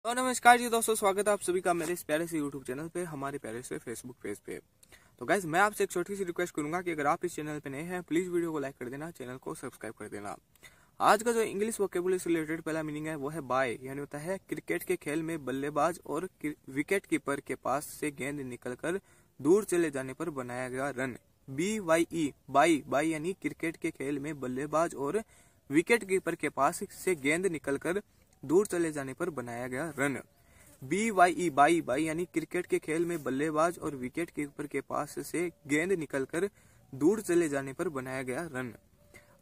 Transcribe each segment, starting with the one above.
तो नमस्कार जी दोस्तों, स्वागत है आप सभी का मेरे इस प्यारे से यूट्यूब चैनल पे, हमारे प्यारे से फेसबुक पेज पे। तो गाइज मैं आपसे एक छोटी सी रिक्वेस्ट करूंगा कि अगर आप इस चैनल पे नए हैं प्लीज वीडियो को लाइक कर देना, चैनल को सब्सक्राइब कर देना। आज का जो इंग्लिश वोकेबुलरी से रिलेटेड पहला मीनिंग है वो है बाय, यानी होता है क्रिकेट के खेल में बल्लेबाज और विकेट कीपर के पास से गेंद निकलकर दूर चले जाने पर बनाया गया रन। BYE बाई यानी क्रिकेट के खेल में बल्लेबाज और विकेट कीपर के पास से गेंद निकलकर दूर चले जाने पर बनाया गया रन। BYE बाई यानी क्रिकेट के खेल में बल्लेबाज और विकेट कीपर के पास से गेंद निकलकर दूर चले जाने पर बनाया गया रन।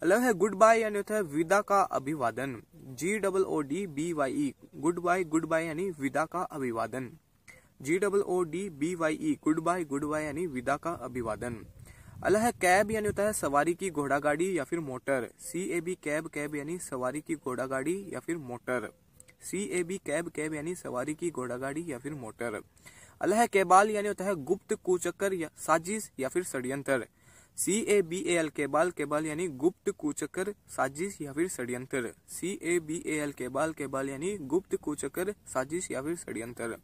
अलग है गुड बाय, यानी होता है विदा का अभिवादन। GOODBYE गुड बाय यानी विदा का अभिवादन। GOODBYE गुड बाय यानी विदा का अभिवादन। अलग है कैब, यानी होता है सवारी की घोड़ा गाड़ी या फिर मोटर। CAB कैब यानी सवारी की घोड़ा गाड़ी या फिर मोटर। CAB कैब यानी सवारी की घोड़ा गाड़ी या फिर मोटर। अलग है केबाल, यानी होता है गुप्त कुचक्कर या साजिश या फिर षड्यंत्र। CABAL केबाल यानी गुप्त कुचक्कर साजिश या फिर षड्यंत्र। CABAL केबाल यानी गुप्त कुचक्कर साजिश या फिर षड्यंत्र।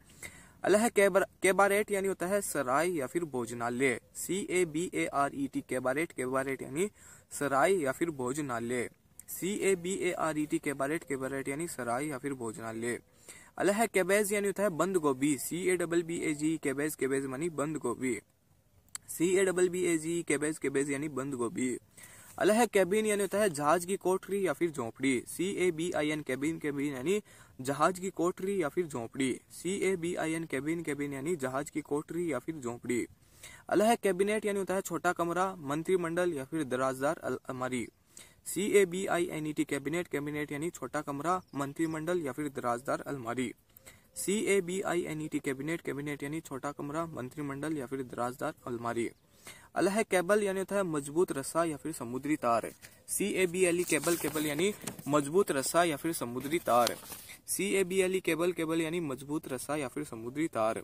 अलग है कैबारेट, यानी होता है सराय या फिर भोजनालय। CABARET कैबारेट यानी सराय या फिर भोजनालय। CABARET कैबारेट यानी सराय या फिर भोजनालय। अलग है कैबेज, यानी होता है बंद गोभी। CABBAGE कैबेज मानी बंद गोभी। CABBAGE कैबेज यानी बंद गोभी। अलग है कैबिन, यानी होता है जहाज की कोठरी या फिर झोपड़ी। CABIN कैबिन यानी जहाज की कोठरी या फिर झोपड़ी। CABIN कैबिन यानी जहाज की कोठरी या फिर झोपड़ी। अलग है कैबिनेट, यानी होता है छोटा कमरा, मंत्रिमंडल या फिर दराजदार अलमारी। CABINET कैबिनेट यानी छोटा कमरा, मंत्रिमंडल या फिर दराजदार अलमारी। CABINET कैबिनेट यानी छोटा कमरा, मंत्रिमंडल या फिर दराजदार अलमारी। अलग है केबल, यानी होता है मजबूत रस्सा या फिर समुद्री तार। CABLE केबल यानी मजबूत रस्सा या फिर समुद्री तार। CABLE केबल यानी मजबूत रस्सा या फिर समुद्री तार।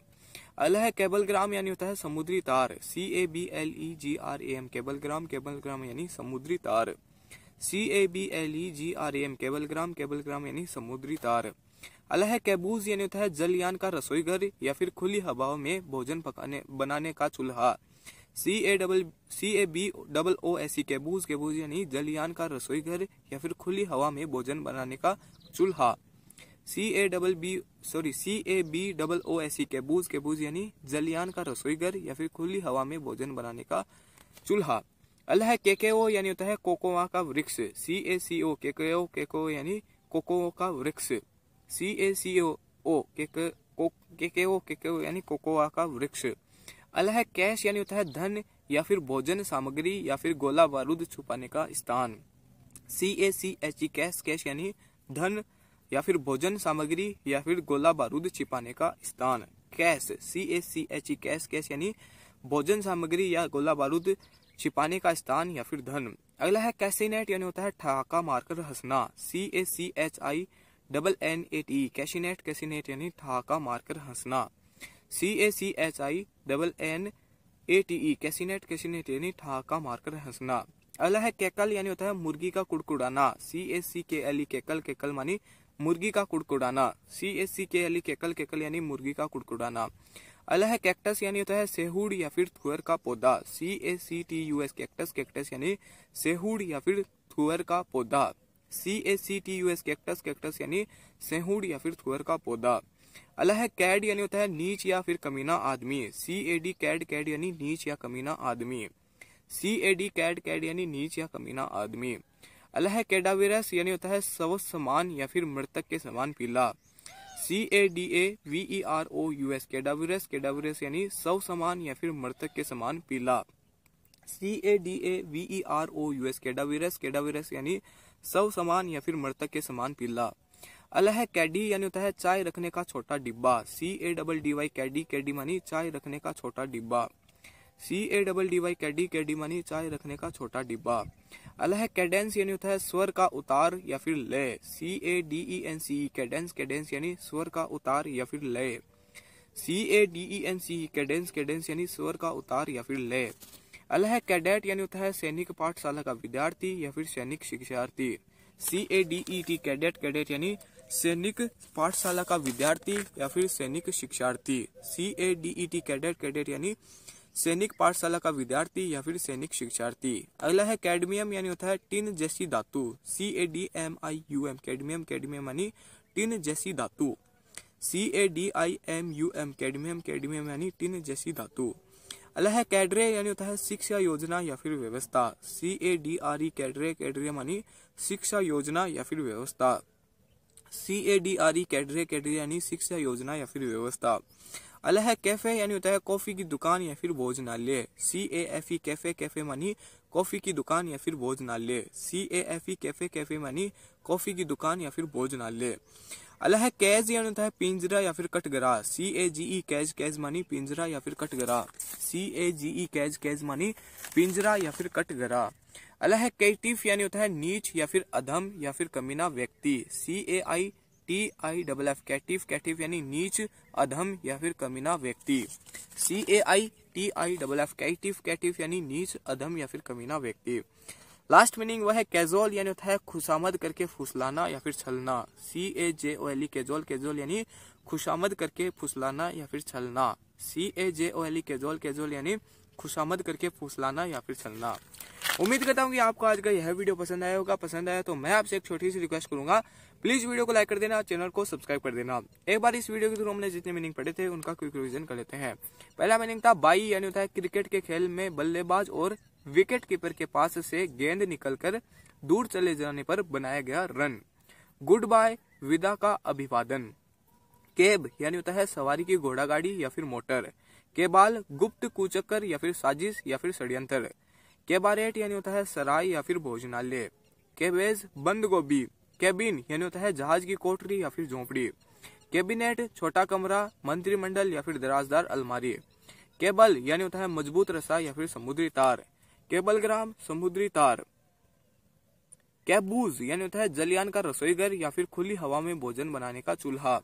अलग है केबलग्राम, यानी होता है समुद्री तार। CABLEGRAM केबलग्राम यानी समुद्री तार। CABLEGRAM केबलग्राम यानी समुद्री तार। अलग है कैबूज, यानी होता है जलयान का रसोई घर या फिर खुली हवाओं में भोजन बनाने का चूल्हा। CABOOS कैबूज यानी जलयान का रसोई घर या फिर खुली हवा में भोजन बनाने का चूल्हा। CABOOS कैबूज यानी जलयान का रसोई घर या फिर खुली हवा में भोजन बनाने का चूल्हा। अलग है केकेओ, यानी होता है कोकोआ का वृक्ष। CACO केकेओ यानी कोकोआ का वृक्ष। CACO केकेओ यानी कोकोआ का वृक्ष। अलग है कैश, यानी होता है धन या फिर भोजन सामग्री या फिर गोला बारूद छुपाने का स्थान। CACHE कैश यानी धन या फिर भोजन सामग्री या फिर गोला बारूद छिपाने का स्थान। कैश CACHE कैश यानी भोजन सामग्री या गोला बारूद छिपाने का स्थान या फिर धन। अगला है कैसिनेट, यानी होता है ठहाका मारकर हंसना। CACHINNATE कैसिनेट यानी ठहाका मारकर हंसना। CACHINNATE कैसिनेट यानी ठहाका मारकर हंसना। अगला है कैकल, यानी होता है मुर्गी का कुड़कुड़ाना। CACKLE केकल मानी मुर्गी का कुड़कुड़ाना। CACKLE केकल यानी मुर्गी का कुड़कुड़ाना। अगला है कैक्टस, यानी होता है सेहुड़ या फिर थुअर का पौधा। CACTUS कैक्टस यानी सेहुड़ या फिर थुअर का पौधा। CACTUS कैक्टस यानी सेहुड़ या फिर थुअर का पौधा। अलग है कैड, यानी होता है नीच या फिर कमीना आदमी। CAD कैड यानी नीच या कमीना आदमी। CAD कैड यानी नीच या कमीना आदमी। अलग है कैडाविरस, यानी होता है सव समान या फिर मृतक के समान पीला। CADAVEROUS कैडाविरस यानी सव समान या फिर मृतक के समान पीला। CADAVEROUS कैडाविरस यानी सव समान या फिर मृतक के समान पीला। अलग है कैडी, यानी होता है चाय रखने का छोटा डिब्बा। CADDY कैडी मानी चाय रखने का छोटा डिब्बा। CADDY कैडी मानी चाय रखने का छोटा डिब्बा। अलग है कैडेंस, यानी होता है स्वर का उतार या फिर लय। CADENCE कैडेंस यानी स्वर का उतार या फिर लय। CADENCE कैडेंस यानी स्वर का उतार या फिर लय। अलग है कैडेट, यानी होता है सैनिक पाठशाला का विद्यार्थी या फिर सैनिक शिक्षार्थी। CADET कैडेट यानी सैनिक पाठशाला का विद्यार्थी या फिर सैनिक शिक्षार्थी। CADET कैडेट, कैडेट यानी सैनिक पाठशाला का विद्यार्थी या फिर सैनिक शिक्षार्थी। अगला है कैडमियम यानी होता है टिन जैसी धातु। CADMIUM कैडमियम, कैडमियम यानी टिन जैसी धातु। CADIMUM कैडमियम, कैडमियम यानी टिन जैसी धातु। अगला है कैडरे यानी होता है शिक्षा योजना या फिर व्यवस्था। CADRE कैडरे, कैडरे यानी शिक्षा योजना या फिर व्यवस्था। CADRE कैडरे, कैडरे यानी शिक्षा योजना या फिर व्यवस्था। अगला है कैफे यानी होता है कॉफी की दुकान या फिर भोजनालय। CAFE कैफे, कैफे मानी कॉफी की दुकान या फिर भोजनालय। CAFE कैफे, कैफे मानी कॉफी की दुकान या फिर भोजनालय। अगला है कैज यानी होता है पिंजरा या फिर कटघरा। CAGE कैज, कैज मानी पिंजरा या फिर कटघरा। CAGE कैज, कैज मानी पिंजरा या फिर कटघरा। अगला है कैटिफ यानी होता है नीच या फिर अधम या फिर कमीना व्यक्ति। CAITIFF कैटिफ, कैटिफ यानी नीच, अधम या फिर कमीना व्यक्ति। CAITIFF कैटिफ, कैटिफ यानी नीच, अधम या फिर कमीना व्यक्ति। लास्ट मीनिंग वह है कैजुअल यानी होता है खुशामद करके फुसलाना या फिर छलना। CAJOLE कैजुअल, कैजुअल यानी खुशामद करके फुसलाना या फिर छलना। CAJOLE कैजुअल, कैजुअल यानी खुशामद करके फुसलाना या फिर छलना। उम्मीद करता हूँ कि आपको आज का यह वीडियो पसंद आया होगा। पसंद आया तो मैं आपसे एक छोटी सी रिक्वेस्ट करूंगा, प्लीज वीडियो को लाइक कर देना, चैनल को सब्सक्राइब कर देना। एक बार इस वीडियो के थ्रू हमने जितने मीनिंग पढ़े थे उनका क्विक रिवीजन कर लेते हैं। पहला मीनिंग था बाई यानी होता है क्रिकेट के खेल में बल्लेबाज और विकेट कीपर के पास से गेंद निकलकर दूर चले जाने पर बनाया गया रन। गुड बाय विदा का अभिवादन। केब यानी होता है सवारी की घोड़ा गाड़ी या फिर मोटर। केबाल गुप्त कुचक्कर या फिर साजिश या फिर षड्यंत्र। केबारेट यानी होता है सराय या फिर भोजनालय। केबेज बंद गोभी। केबिन यानी होता है जहाज की कोठरी या फिर झोपड़ी। कैबिनेट छोटा कमरा, मंत्रिमंडल या फिर दराजदार अलमारी। केबल यानी होता है मजबूत रस्सा या फिर समुद्री तार। केबलग्राम समुद्री तार। कैबूज यानी होता है जलयान का रसोईघर या फिर खुली हवा में भोजन बनाने का चूल्हा।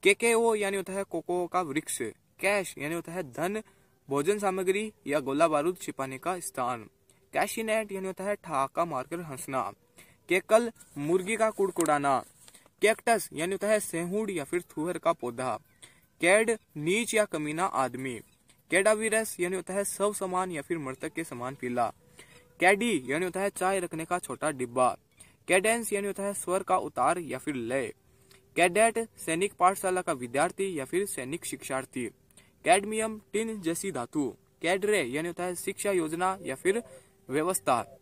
केकेओ यानी होता है कोको का वृक्ष। कैश यानी होता है धन, भोजन सामग्री या गोला बारूद छिपाने का स्थान। कैशिनेट यानी होता है ठहाका मारकर हंसना। केकल मुर्गी का कुड़कुड़ाना। कैक्टस यानी होता है सेहूड़ या फिर थुहर का पौधा। कैड नीच या कमीना आदमी। कैडाविरस यानी होता है सब समान या फिर मृतक के समान पीला। कैडी यानी होता है चाय रखने का छोटा डिब्बा। कैडेंस यानी होता है स्वर का उतार या फिर लय। कैडेट सैनिक पाठशाला का विद्यार्थी या फिर सैनिक शिक्षार्थी। कैडमियम टिन जैसी धातु। कैडरे यानी होता है शिक्षा योजना या फिर व्यवस्था।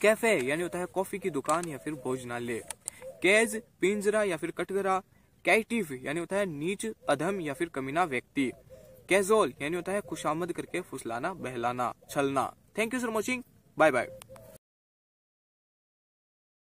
कैफे यानी होता है कॉफी की दुकान या फिर भोजनालय। कैज पिंजरा या फिर कटघरा। कैटिफ यानी होता है नीच, अधम या फिर कमीना व्यक्ति। कैजुअल यानी होता है खुशामद करके फुसलाना, बहलाना, छलना। Thank you for watching, bye bye.